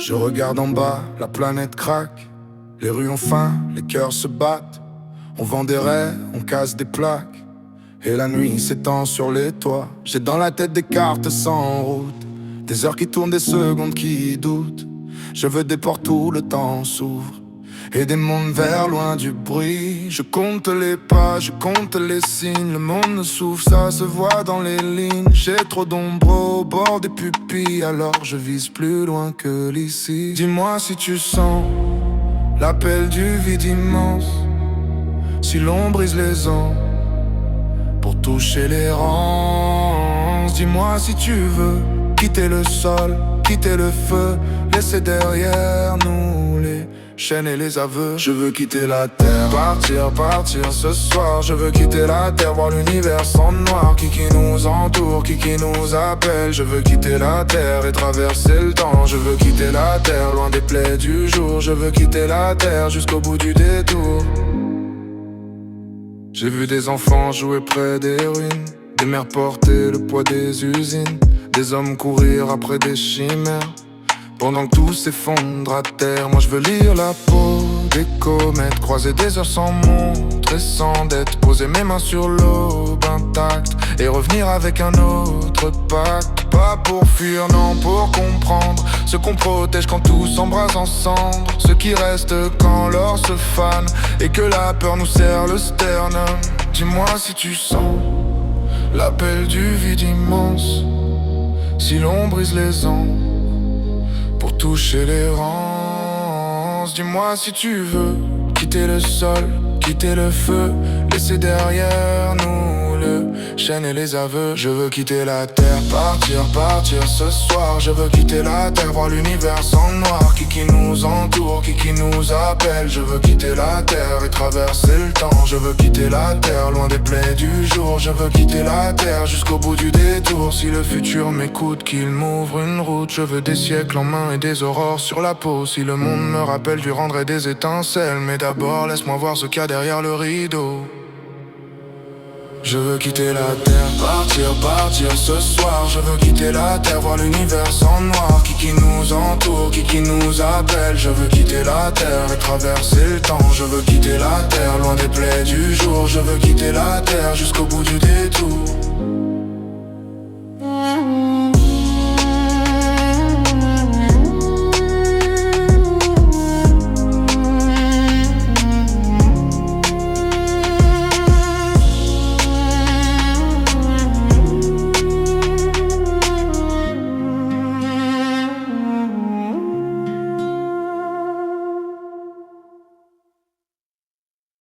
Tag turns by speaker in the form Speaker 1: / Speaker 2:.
Speaker 1: Je regarde en bas, la planète craque. Les rues ont faim, les cœurs se battent. On vend des raies, on casse des plaques. Et la nuit s'étend sur les toits. J'ai dans la tête des cartes sans route, des heures qui tournent, des secondes qui doutent. Je veux des portes où le temps s'ouvre et des mondes vers loin du bruit. Je compte les pas, je compte les signes. Le monde souffle, ça se voit dans les lignes. J'ai trop d'ombre au bord des pupilles, alors je vise plus loin que l'ici. Dis-moi si tu sens l'appel du vide immense, si l'on brise les ans pour toucher les rangs. Dis-moi si tu veux quitter le sol, quitter le feu, laisser derrière nous les chaînes et les aveux. Je veux quitter la terre, partir ce soir. Je veux quitter la terre, voir l'univers en noir. Qui nous entoure, qui nous appelle. Je veux quitter la terre et traverser le temps. Je veux quitter la terre, loin des plaies du jour. Je veux quitter la terre jusqu'au bout du détour. J'ai vu des enfants jouer près des ruines, des mères porter le poids des usines, des hommes courir après des chimères, pendant que tout s'effondre à terre. Moi je veux lire la peau des comètes, croiser des heures sans montre et sans dette, poser mes mains sur l'aube intacte et revenir avec un autre pacte. Pas pour fuir, non, pour comprendre ce qu'on protège quand tout s'embrase en cendres, ce qui reste quand l'or se fane et que la peur nous serre le sternum. Dis-moi si tu sens l'appel du vide immense, si l'on brise les ans pour toucher les rangs. Dis-moi si tu veux quitter le sol, quitter le feu, laisser derrière nous le chêne et les aveux. Je veux quitter la terre, partir ce soir. Je veux quitter la terre, voir l'univers en noir. Qui nous entoure, qui nous appelle. Je veux quitter la terre et traverser le temps. Je veux quitter la terre, loin des plaies du jour. Je veux quitter la terre jusqu'au bout du détour. Si le futur m'écoute, qu'il m'ouvre une route. Je veux des siècles en main et des aurores sur la peau. Si le monde me rappelle, je lui rendrai des étincelles. Mais d'abord laisse-moi voir ce qu'il y a derrière le rideau. Je veux quitter la terre, partir ce soir. Je veux quitter la terre, voir l'univers en noir. Qui nous entoure, qui nous appelle. Je veux quitter la terre et traverser le temps. Je veux quitter la terre, loin des plaies du jour. Je veux quitter la terre jusqu'au bout du détour.